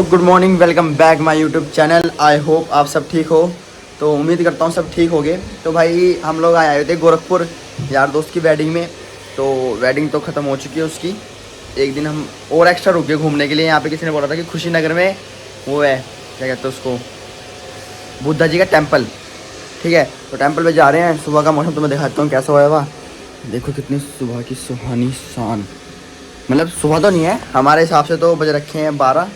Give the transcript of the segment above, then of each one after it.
Good morning, welcome back my YouTube channel. I hope आप सब ठीक हो। तो उम्मीद करता हूँ सब ठीक हो गए। तो भाई हम लोग आए थे गोरखपुर यार दोस्त की वेडिंग में। तो वेडिंग तो ख़त्म हो चुकी है उसकी। एक दिन हम और एक्स्ट्रा रुके घूमने के लिए। यहाँ पे किसी ने बोला था कि खुशी नगर में वो है, क्या कहते हैं उसको, बुद्धा जी का टेम्पल। ठीक है, तो टेम्पल पे जा रहे हैं। सुबह का मौसम तो मैं दिखाता हूँ कैसा हुआ है। देखो कितनी सुबह की सुहानी शान। मतलब सुबह तो नहीं है, हमारे हिसाब से तो बज रखे हैं 12।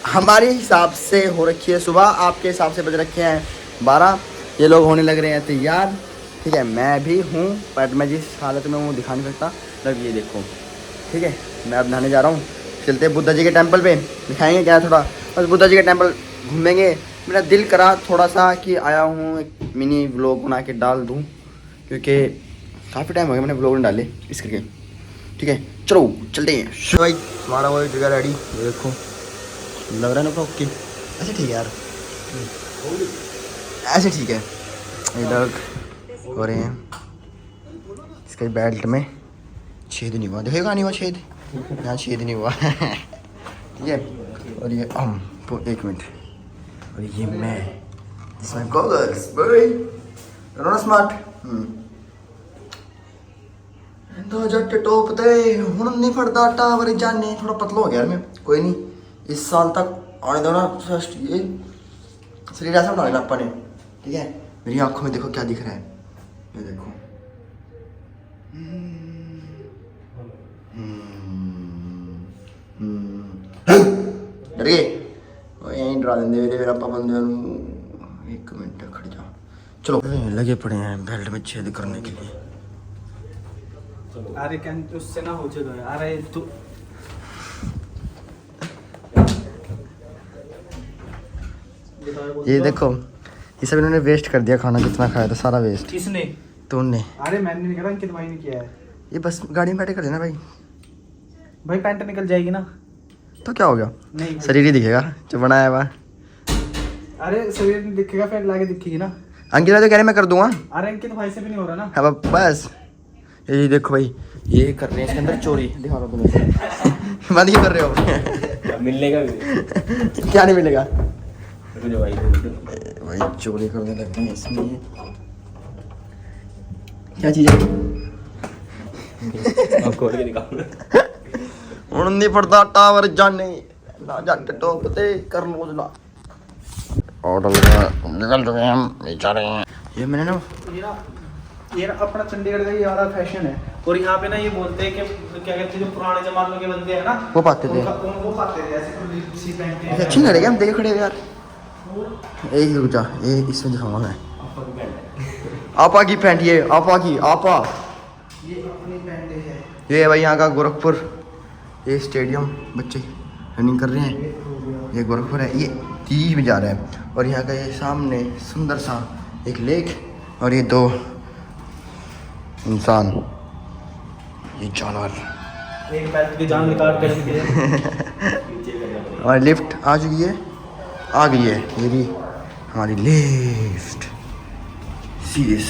हमारे हिसाब से हो रखी है सुबह, आपके हिसाब से बज रखे हैं 12। ये लोग होने लग रहे हैं तैयार। ठीक है, मैं भी हूँ, बट मैं जिस हालत में हूँ दिखा नहीं सकता। मतलब ये देखो, ठीक है, मैं अब नहाने जा रहा हूँ। चलते हैं बुद्धा जी के टेम्पल पे, दिखाएंगे क्या थोड़ा। बस बुद्धा जी के टेम्पल घूमेंगे। मेरा दिल करा थोड़ा सा कि आया हूँ एक मिनी व्लॉग बना के डाल दूँ, क्योंकि काफ़ी टाइम हो गया मैंने व्लॉग नहीं डाले इस करके। ठीक है, चलो चलते हैं। भाई हमारा वो जगह रेडी, ये देखो लग रहा है ना ओके। ऐसे ठीक है यार, ऐसे ठीक है। इधर हो रहे हैं, इसके बेल्ट में छेद नहीं हुआ, देखिएगा नहीं हुआ छेद, यहाँ छेद नहीं हुआ। ठीक है, और ये हम तो एक मिनट, और ये मैं गॉगल्स बड़े स्मार्ट। तो जट टॉप ते हुन नहीं फटदा टावर जाने। थोड़ा पतला हो गया यार मैं, कोई नहीं, इस साल तक आने दो ना। ये शरीर ऐसा बना लेना अपने। ठीक है, मेरी आंखों में देखो क्या दिख रहा है, ये देखो। डर गए यहीं डरा देंगे मेरे पापा बंदे। एक मिनट खड़ जा, चलो। लगे पड़े हैं बेल्ट में छेद करने के लिए। अरे क्या उससे ना हो चलो यार। अरे तू ये देखो, ये सब इन्होंने वेस्ट कर दिया खाना। कितना खाया था, सारा वेस्ट। किसने? तूने। अरे मैंने नहीं करा, अंकित भाई ने किया है। ये बस गाड़ी में बैठे कर देना भाई। भाई पैंट निकल जाएगी ना। तो क्या हो गया, नहीं शरीर ही दिखेगा जो बनाया हुआ। अरे शरीर नहीं दिखेगा, पैंट लाके दिखेगी ना। अंकित तो कह रहे मैं कर दूंगा। अरे अंकित भाई से भी नहीं हो रहा ना। अब बस ये देखो भाई, ये कर रहे हैं इसके अंदर चोरी। दिखा रहा हूँ तुम्हें। मत क्यों कर रहे हो? मिलने का क्या नहीं मिलेगा भाई, चोरी करने लग गए इसमें। क्या चीज़ है? खोल के दिखाओ। ਹੁਣ ਨਹੀਂ ਪੜਦਾ टावर जाने ना जट टॉप ते कर लो जला। ऑर्डर निकल चुके हैं हम, जा रहे हैं। ये मैंने ना ये ना अपना चंडीगढ़ का ये वाला फैशन है। और यहाँ पे ना ये बोलते हैं कि क्या कहते हैं, जो पुराने जमानों के बंदे हैं ना, वो पाते थे, वो पाते थे ऐसे खुली सी पैंटें। अच्छी लग रही है। हम देख खड़े यार, एक रुक जा, ये इसमें दिखाऊंगा मैं। आपा की पैंट, ये आपा की, आपा ये अपनी पैंटें है। ये है भाई यहाँ का गोरखपुर। ये स्टेडियम, बच्चे रनिंग कर रहे हैं। ये गोरखपुर है, ये 30 में जा रहा है। और यहाँ का ये सामने सुंदर सा एक लेक, और ये 2 इंसान, ये जानवर। एक पैर की जान निकाल कर हमारी लिफ्ट आ चुकी है, आ गई है। ये भी हमारी लिफ्ट सीरीज।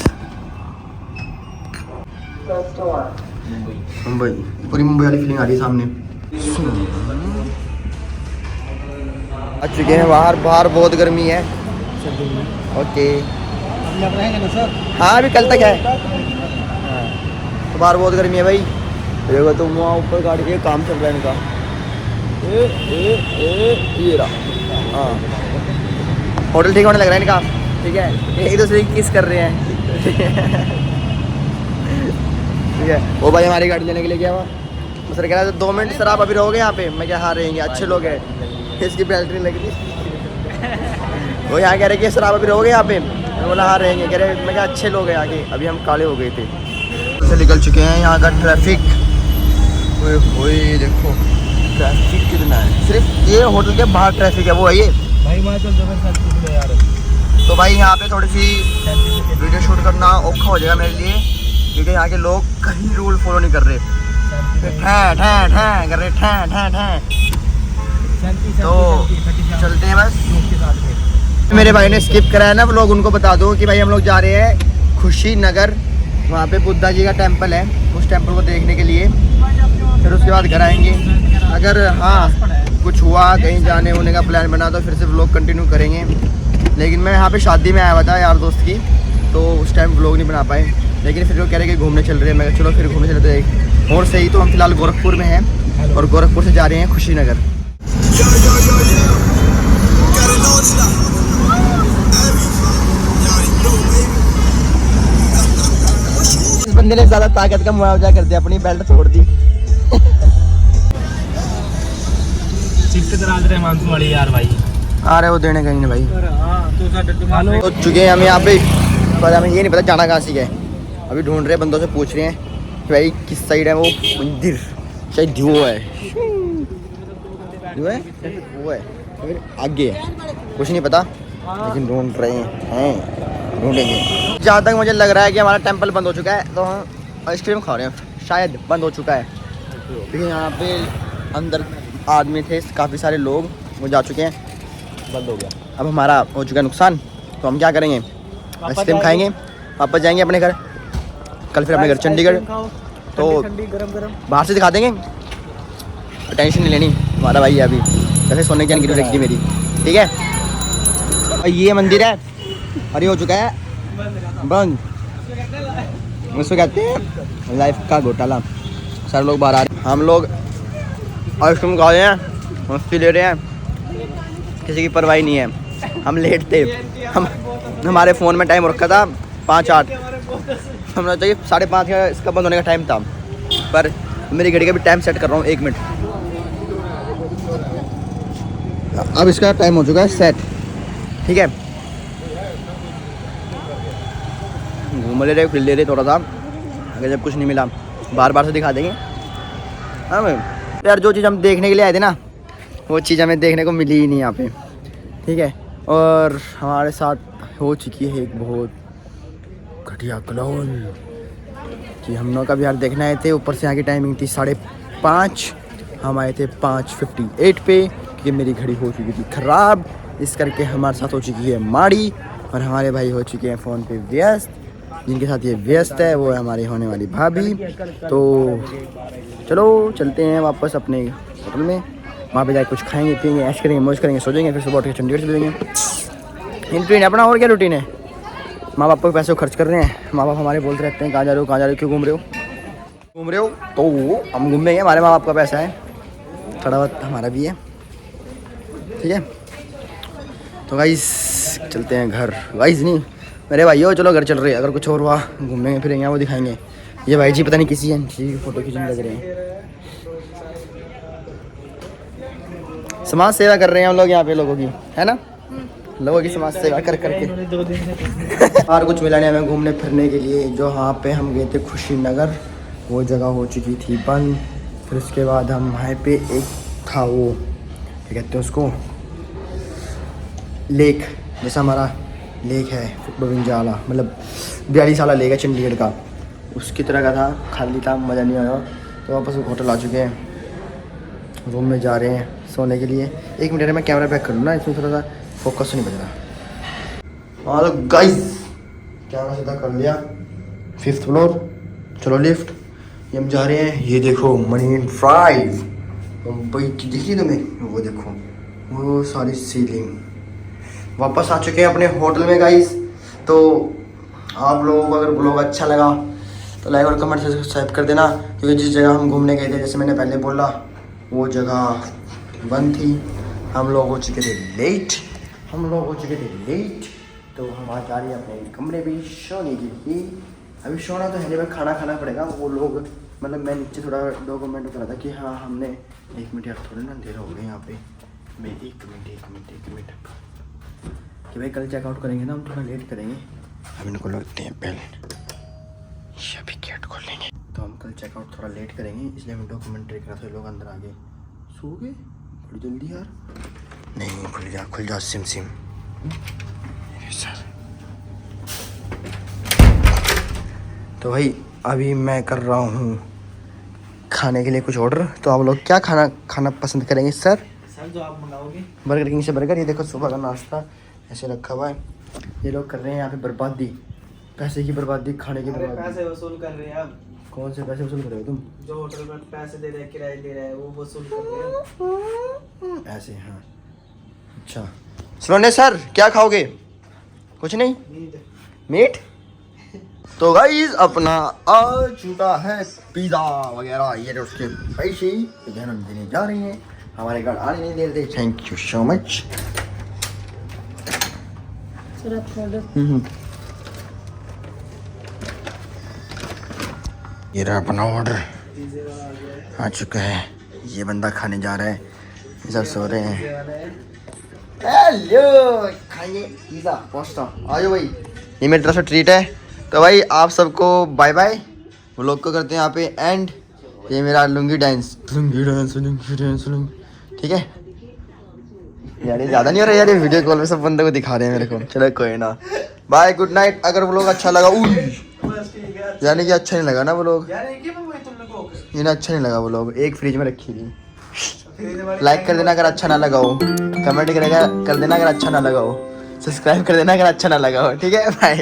मुंबई, पूरी मुंबई वाली फीलिंग आ रही है सामने। आ चुके हैं बाहर। बाहर बहुत गर्मी है। ओके, हाँ अभी कल तक है। हाँ, तो बाहर बहुत गर्मी है भाई। देखो तुम वहाँ ऊपर गाड़ी के काम चल रहा है इनका। ये रहा। हाँ, होटल ठीक होने लग रहा है इनका। ठीक है, एक दूसरे की किस कर रहे हैं। ठीक है, वो भाई हमारी गाड़ी लेने के लिए गया हुआ। सर कह रहा था 2 मिनट सर आप अभी रहोगे यहाँ पे। मैं क्या, हाँ रहेंगे, अच्छे लोग हैं। इसकी बेल्ट नहीं लग रही। वो यहाँ कह रहे कि सर आप अभी रहोगे यहाँ पे। मैं बोला हाँ रहेंगे। कह रहे मैं क्या, अच्छे लोग हैं यहाँ के। अभी हम काले हो गए थे। से निकल चुके हैं। यहाँ का ट्रैफिक, ओए देखो ट्रैफिक कितना है। सिर्फ ये होटल के बाहर ट्रैफिक है, वो है ये भाई वहाँ चल दो यार। तो भाई यहाँ पे थोड़ी सी वीडियो शूट करना औखा हो जाएगा मेरे लिए, क्योंकि यहाँ के लोग कहीं रूल फॉलो नहीं कर रहे। ठैं ठैं ठैं कर रहे, ठैं ठैं ठैं। तो चलते हैं बस। मेरे भाई ने स्किप कराया ना व्लॉग, उनको बता दो कि भाई हम लोग जा रहे हैं खुशी नगर। वहाँ पे बुद्धा जी का टेम्पल है, उस टेम्पल को देखने के लिए। फिर उसके बाद घर आएंगे। अगर हाँ कुछ हुआ, कहीं जाने होने का प्लान बना तो फिर से व्लॉग कंटिन्यू करेंगे। लेकिन मैं यहाँ पे शादी में आया हुआ था यार दोस्त की, तो उस टाइम व्लॉग नहीं बना पाए। लेकिन फिर वो कह रहे कि घूमने चल रहे हैं, मैं चलो फिर घूमने चलते हैं। और सही तो हम फिलहाल गोरखपुर में हैं और गोरखपुर से जा रहे हैं खुशीनगर। इस बंदे ने ज़्यादा ताकत का मुआवजा कर दिया, अपनी बेल्ट तोड़ दी। मानसून वाली यार भाई आ रहे वो देने कहीं नहीं भाई। तो चुके हैं हम यहाँ पे, पर हमें ये नहीं पता जाना कहाँ से है। अभी ढूंढ रहे हैं, बंदों से पूछ रहे हैं कि भाई किस साइड है वो मंदिर। शायद धुओ है, धुओ है, वो है फिर आगे है, कुछ नहीं पता, लेकिन ढूंढ रहे हैं, ढूंढेंगे। जहाँ तक मुझे लग रहा है कि हमारा टेंपल बंद हो चुका है, तो हम आइसक्रीम खा रहे हैं, शायद बंद हो चुका है। क्योंकि यहाँ पे अंदर आदमी थे काफ़ी सारे लोग, वो जा चुके हैं, बंद हो गया। अब हमारा हो चुका है नुकसान, तो हम क्या करेंगे, आइसक्रीम खाएंगे, वापस जाएंगे अपने घर। कल फिर अपने घर चंडीगढ़, तो बाहर से दिखा देंगे, टेंशन नहीं लेनी। हमारा भाई है अभी जैसे सोने की जानकारी रख दी मेरी, ठीक है। और ये मंदिर है और ये हो चुका है बंद। उसको कहते हैं लाइफ का घोटाला। सारे लोग बाहर आ रहे हैं, हम लोग आइसक्रीम खा रहे हैं, मस्ती ले रहे हैं, किसी की परवाही नहीं है। हम लेट थे, हम हमारे फ़ोन में टाइम रखा था 5:08, हमने चाहिए 5:30 का इसका बंद होने का टाइम था, पर मेरी घड़ी का भी टाइम सेट कर रहा हूँ 1 मिनट। अब इसका टाइम हो चुका है सेट, ठीक है। घूम ले रहे, फिर ले रहे थोड़ा सा, अगर जब कुछ नहीं मिला बार बार से दिखा देंगे। हाँ भाई यार, जो चीज़ हम देखने के लिए आए थे ना, वो चीज़ हमें देखने को मिली ही नहीं यहाँ पे, ठीक है। और हमारे साथ हो चुकी है एक बहुत घटिया कलौल कि हम लोग का भी यार देखने आए थे। ऊपर से यहाँ की टाइमिंग थी 5:30, हम आए थे 5:58 पे, क्योंकि मेरी घड़ी हो चुकी थी ख़राब। इस करके हमारे साथ हो चुकी है माड़ी, और हमारे भाई हो चुके हैं फ़ोन पे व्यस्त। जिनके साथ ये व्यस्त है वो है हमारी होने वाली भाभी। तो चलो चलते हैं वापस अपने होटल में, वहाँ पे जाके कुछ खाएंगे पिएंगे, ऐश करेंगे, मौज करेंगे, सो जाएंगे, फिर सुबह उठ के चंडीगढ़ चले जाएंगे। इन रूटीन अपना, और क्या रूटीन है। माँ बाप के पैसे खर्च कर रहे हैं, माँ बाप हमारे बोलते रहते हैं कहाँ जा रहे हो, कहाँ जा रहे हो, क्यों घूम रहे हो। तो हम घूमेंगे, हमारे माँ बाप का पैसा है, थोड़ा बहुत हमारा भी है, ठीक है। तो गाइस चलते हैं घर। गाइस नहीं मेरे भाई हो, चलो घर चल रहे हैं। अगर कुछ और हुआ घूमेंगे फिरेंगे, वो दिखाएंगे। ये भाई जी पता नहीं किसी है, किसी की फ़ोटो खींचने लग रहे हैं। समाज सेवा कर रहे हैं हम लोग यहाँ पे लोगों की, है ना, लोगों की समाज सेवा कर करके। और कुछ मिला नहीं हमें घूमने फिरने के लिए। जो यहाँ पे हम गए थे खुशीनगर, वो जगह हो चुकी थी बंद। फिर उसके बाद हम वहाँ पे एक था वो क्या कहते हैं उसको, लेक, जैसा हमारा लेक है बविंजाला, मतलब 42 वाला लेक है चंडीगढ़ का, उसकी तरह का था, खाली था, मज़ा नहीं आया। तो वापस होटल आ चुके हैं, रूम में जा रहे हैं सोने के लिए। 1 मिनट में कैमरा बैक कर लूँ ना, इसमें थोड़ा सा फोकस नहीं बज रहा। हाँ तो गाइस कैमरा सीधा कर लिया, 5th फ्लोर, चलो लिफ्ट। ये हम जा रहे हैं, ये देखो मरीन ड्राइव मुंबई की, दिख रही तुम्हें, वो देखो वो सारी सीलिंग। वापस आ चुके हैं अपने होटल में गाइस। तो आप लोगों को अगर ब्लॉग अच्छा लगा तो लाइक और कमेंट से सब्सक्राइब कर देना, क्योंकि जिस जगह हम घूमने गए थे, जैसे मैंने पहले बोला, वो जगह बंद थी। हम लोग हो चुके थे लेट, तो हम आज जा रहे हैं अपने कमरे भी सोने के लिए। अभी सोना तो है नहीं, खाना खाना पड़ेगा। वो लोग मतलब मैं नीचे थोड़ा डॉक्यूमेंट करा था कि हाँ हमने 1 मिनट यार, थोड़े ना देर हो गए यहाँ पे। मैं 1 मिनट कि भाई कल चेकआउट करेंगे ना, हम थोड़ा लेट करेंगे। अभी इनको लगते हैं बेल, अभी गेट खोलेंगे, तो हम कल चेकआउट थोड़ा लेट करेंगे, इसलिए हम डॉक्यूमेंट्री करा थे। लोग अंदर आ गए, सो गए बड़ी जल्दी यार। नहीं खुल जा सिम सर। तो भाई अभी मैं कर रहा हूँ खाने के लिए कुछ ऑर्डर। तो आप लोग क्या खाना पसंद करेंगे सर? जो आप मंगाओगे, बर्गर किंग से बर्गर। ये देखो सुबह का नाश्ता ऐसे रखा हुआ है। ये लोग कर रहे हैं यहाँ पे बर्बादी, पैसे की बर्बादी, खाने की बर्बादी। पैसे वसूल कर रहे हैं आप। कौन से पैसे वसूल कर रहे हो तुम? जो होटल में पैसे दे रहे हैं, किराए दे रहे हैं, वो वसूल कर रहे हैं। ऐसे हाँ। अच्छा सुनो सर, क्या खाओगे? कुछ नहीं, नींद। मीट। तो गाइस अपना आ चुका है पिज़्ज़ा वगैरह, ये जो उसके पैसे बहन हम देने जा रही हैं, हमारे घर आने नहीं दे रहे। Thank you so much. ये रहा अपना ऑर्डर आ चुका है, ये बंदा खाने जा रहा है, ये सब सो रहे हैं। हेलो खाइए पिज़्ज़ा पास्ता, आ जाओ भाई, ये मेरी तरफ से ट्रीट है। तो भाई आप सबको बाय बाय, व्लॉग को करते हैं यहाँ पे एंड। ये मेरा लुंगी डांस, ठीक है यार, ये ज़्यादा नहीं हो रहा यार, ये वीडियो कॉल में सब बंदे को दिखा रहे हैं मेरे को। चलो कोई ना, बाय गुड नाइट। अगर व्लॉग अच्छा लगा, बस ठीक है। यानी कि अच्छा नहीं लगा ना व्लॉग, यार एक ही में वही तुम लोग को ये ना अच्छा नहीं लगा व्लॉग, एक फ्रिज में रखी थी। फिर हमारी लाइक कर देना अगर अच्छा ना लगा हो, कमेंट कर देना अगर अच्छा ना लगा हो, सब्सक्राइब कर देना अगर अच्छा ना लगा हो, ठीक है भाई।